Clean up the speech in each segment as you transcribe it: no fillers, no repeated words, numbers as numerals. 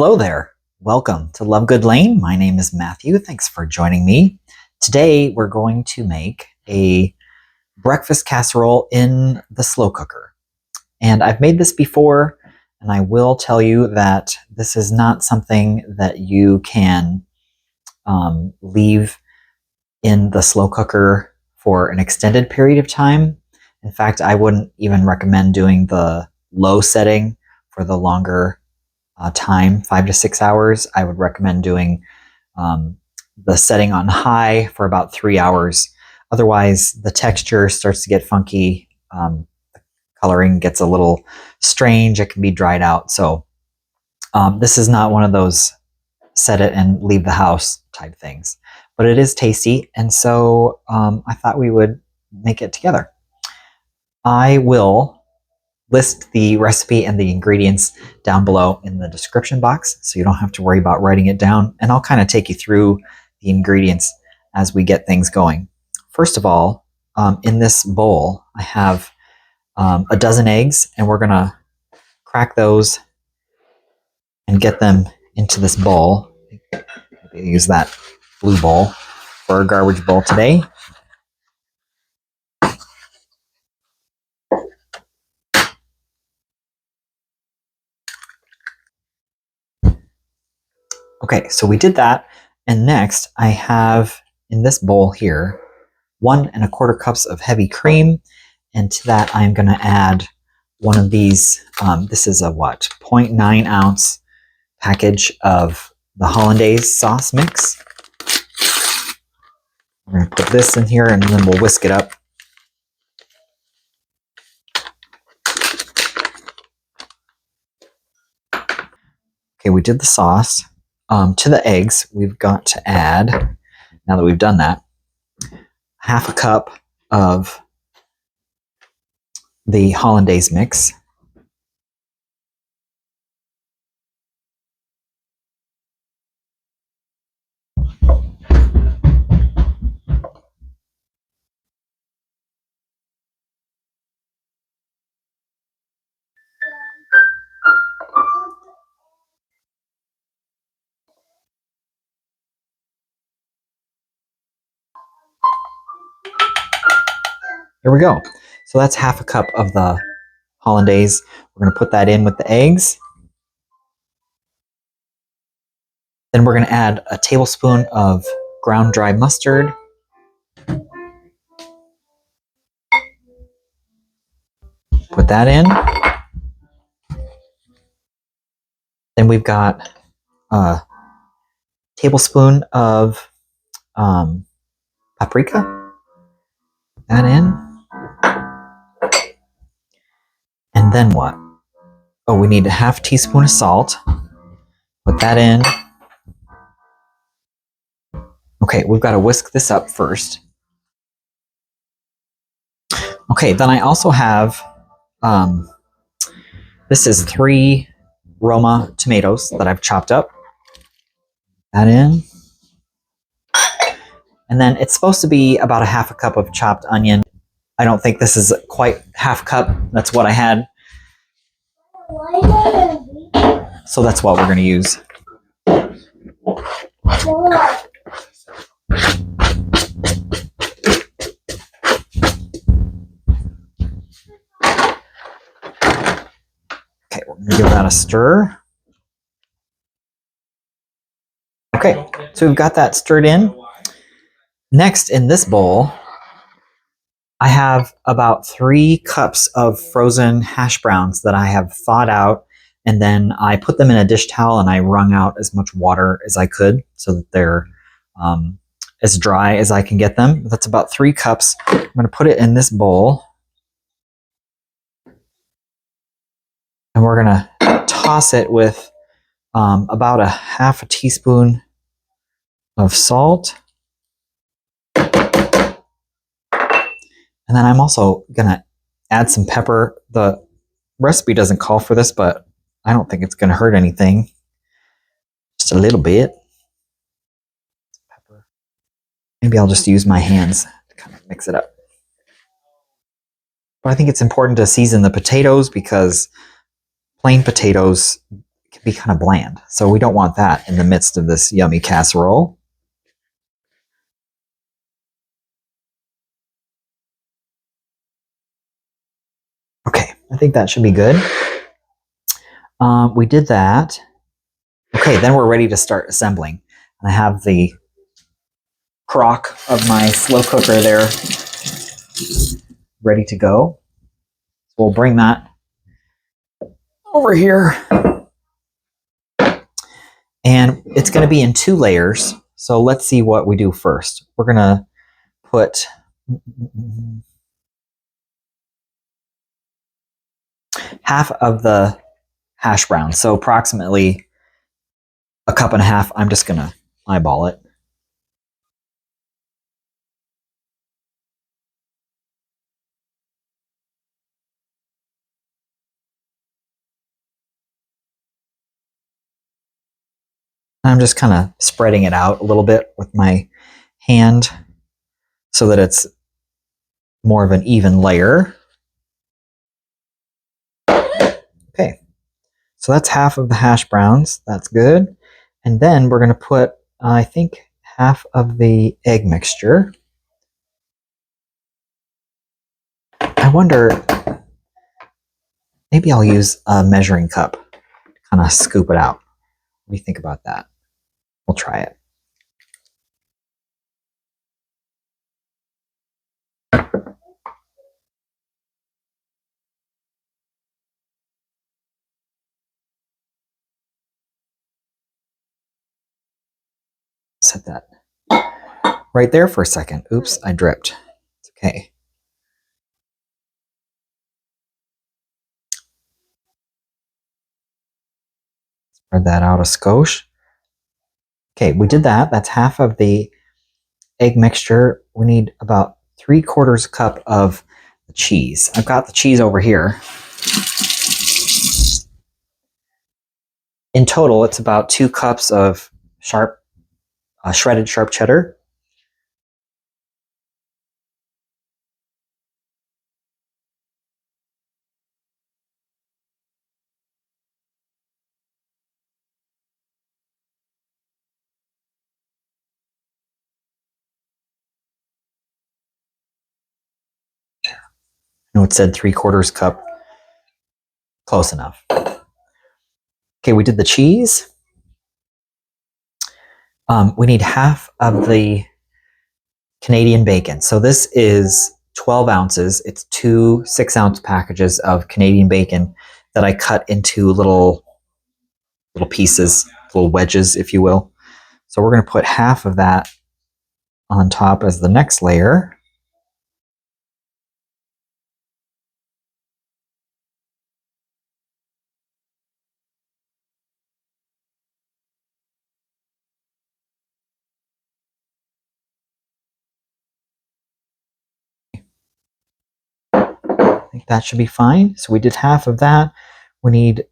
Hello there. Welcome to Love Good Lane. My name is Matthew. Thanks for joining me. Today we're going to make a breakfast casserole in the slow cooker. And I've made this before, and I will tell you that this is not something that you can leave in the slow cooker for an extended period of time. In fact, I wouldn't even recommend doing the low setting for the longer time, 5 to 6 hours. I would recommend doing the setting on high for about 3 hours. Otherwise, the texture starts to get funky. The coloring gets a little strange. It can be dried out. So this is not one of those set it and leave the house type things. But it is tasty, and so I thought we would make it together. I will list the recipe and the ingredients down below in the description box, so you don't have to worry about writing it down, and I'll kind of take you through the ingredients as we get things going. First of all, in this bowl, I have a dozen eggs, and we're gonna crack those and get them into this bowl. Maybe use that blue bowl for a garbage bowl today. Okay, so we did that, and next I have in this bowl here 1 1/4 cups of heavy cream, and to that I'm going to add one of these. This is a 0.9 ounce package of the hollandaise sauce mix. We're going to put this in here, and then we'll whisk it up. Okay, we did the sauce. To the eggs, we've got to add, now that we've done that, 1/2 cup of the hollandaise mix. Here we go. So that's 1/2 cup of the hollandaise. We're going to put that in with the eggs. Then we're going to add a tablespoon of ground dry mustard. Put that in. Then we've got a tablespoon of paprika. Put that in. And then what? Oh, we need a 1/2 teaspoon of salt. Put that in. Okay, we've got to whisk this up first. Okay, then I also have, this is 3 Roma tomatoes that I've chopped up. Put that in. And then it's supposed to be about a 1/2 cup of chopped onion. I don't think this is quite 1/2 cup. That's what I had. So that's what we're going to use. Okay, we're going to give that a stir. Okay, so we've got that stirred in. Next, in this bowl, I have about 3 cups of frozen hash browns that I have thawed out, and then I put them in a dish towel and I wrung out as much water as I could so that they're as dry as I can get them. That's about 3 cups. I'm going to put it in this bowl, and we're going to toss it with about a 1/2 teaspoon of salt. And then I'm also going to add some pepper. The recipe doesn't call for this, but I don't think it's going to hurt anything. Just a little bit. Pepper. Maybe I'll just use my hands to kind of mix it up. But I think it's important to season the potatoes because plain potatoes can be kind of bland. So we don't want that in the midst of this yummy casserole. Okay, I think that should be good. We did that. Okay, then we're ready to start assembling. I have the crock of my slow cooker there ready to go. So we'll bring that over here. And it's going to be in 2 layers. So let's see what we do first. We're going to put half of the hash brown. So approximately a cup and a half. I'm just going to eyeball it. I'm just kind of spreading it out a little bit with my hand so that it's more of an even layer. Okay, so that's half of the hash browns. That's good. And then we're going to put, I think, half of the egg mixture. I wonder, maybe I'll use a measuring cup to kind of scoop it out. What do you think about that? We'll try it. Set that right there for a second. Oops, I dripped. It's okay. Spread that out a skosh. Okay, we did that. That's half of the egg mixture. We need about 3/4 cup of the cheese. I've got the cheese over here. In total, it's about 2 cups of shredded sharp cheddar. No, it said 3/4 cup. Close enough. Okay, we did the cheese. We need half of the Canadian bacon. So this is 12 ounces. It's 2 6-ounce packages of Canadian bacon that I cut into little pieces, little wedges, if you will. So we're going to put half of that on top as the next layer. I think that should be fine. So we did half of that. We need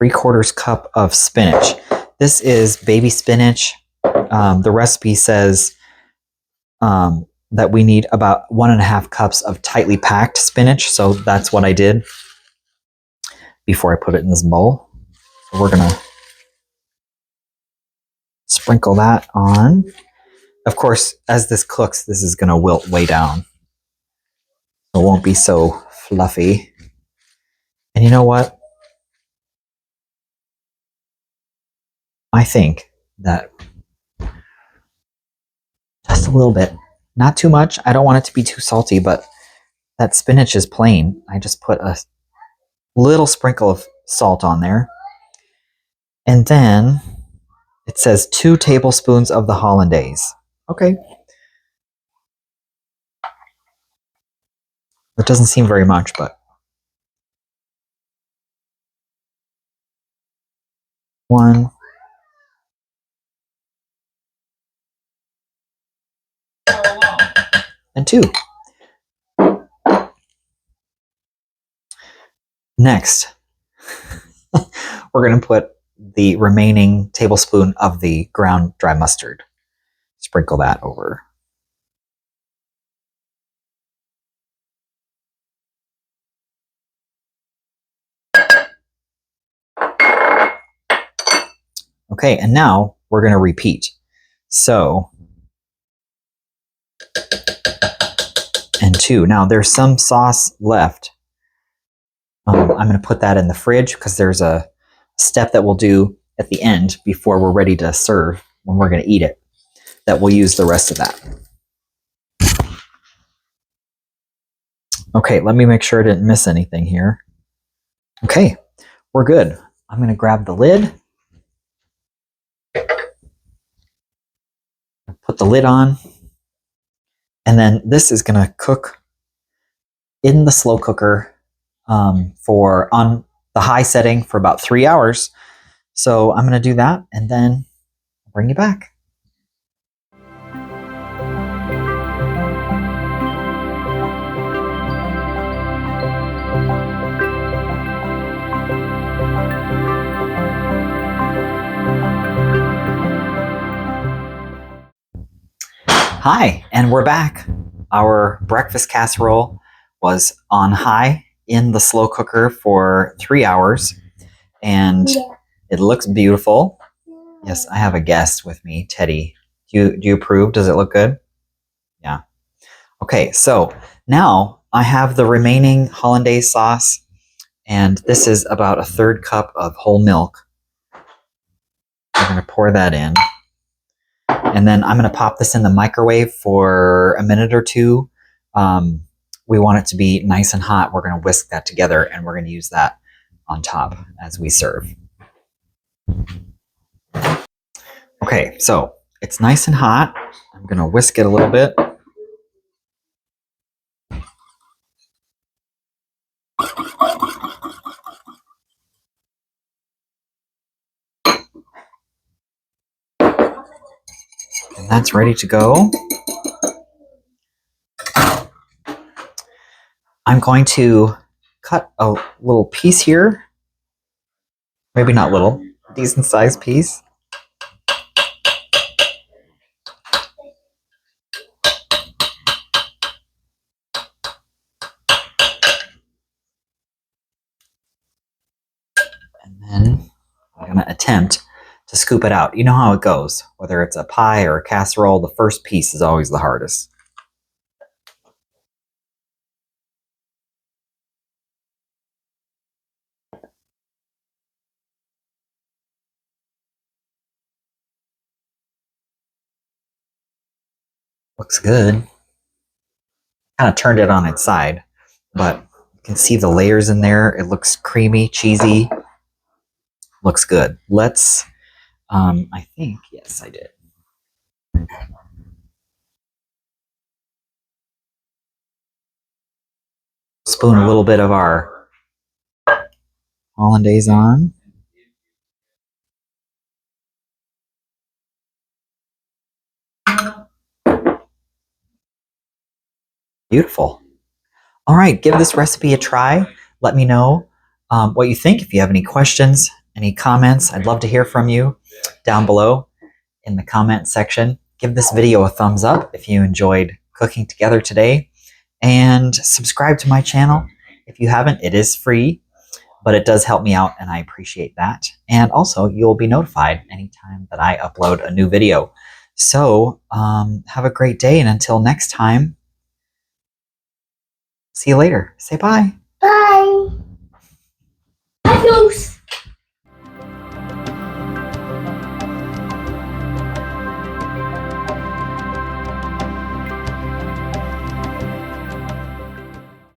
3/4 cup of spinach. This is baby spinach. The recipe says that we need about 1.5 cups of tightly packed spinach. So that's what I did before I put it in this bowl. So we're gonna sprinkle that on. Of course, as this cooks, this is gonna wilt way down. So it won't be so fluffy. And you know what? I think that just a little bit, not too much. I don't want it to be too salty, but that spinach is plain. I just put a little sprinkle of salt on there. And then it says 2 tablespoons of the hollandaise. Okay. It doesn't seem very much, but 1, and 2. Next, we're going to put the remaining tablespoon of the ground dry mustard. Sprinkle that over. Okay, and now we're going to repeat. So, and 2. Now there's some sauce left. I'm going to put that in the fridge because there's a step that we'll do at the end before we're ready to serve when we're going to eat it, that we'll use the rest of that. Okay, let me make sure I didn't miss anything here. Okay, we're good. I'm going to grab the lid, put the lid on, and then this is going to cook in the slow cooker for on the high setting for about 3 hours. So I'm going to do that and then I'll bring you back. Hi, and we're back. Our breakfast casserole was on high in the slow cooker for 3 hours, and it looks beautiful. Yes, I have a guest with me, Teddy. Do you approve? Does it look good? Yeah. Okay, so now I have the remaining hollandaise sauce, and this is about 1/3 cup of whole milk. I'm going to pour that in. And then I'm going to pop this in the microwave for a minute or 2. We want it to be nice and hot. We're going to whisk that together, and we're going to use that on top as we serve. Okay, so it's nice and hot. I'm going to whisk it a little bit. And that's ready to go. I'm going to cut a little piece here. Maybe not little, decent sized piece. And then I'm going to attempt to scoop it out. You know how it goes. Whether it's a pie or a casserole, the first piece is always the hardest. Looks good. Kind of turned it on its side, but you can see the layers in there. It looks creamy, cheesy. Looks good. Let's, I think, yes, I did. Spoon a little bit of our hollandaise on. Beautiful. All right, give this recipe a try. Let me know what you think. If you have any questions, any comments, I'd love to hear from you down below in the comment section. Give this video a thumbs up if you enjoyed cooking together today, and subscribe to my channel. If you haven't, it is free, but it does help me out and I appreciate that. And also you'll be notified anytime that I upload a new video. So have a great day, and until next time, see you later. Say bye.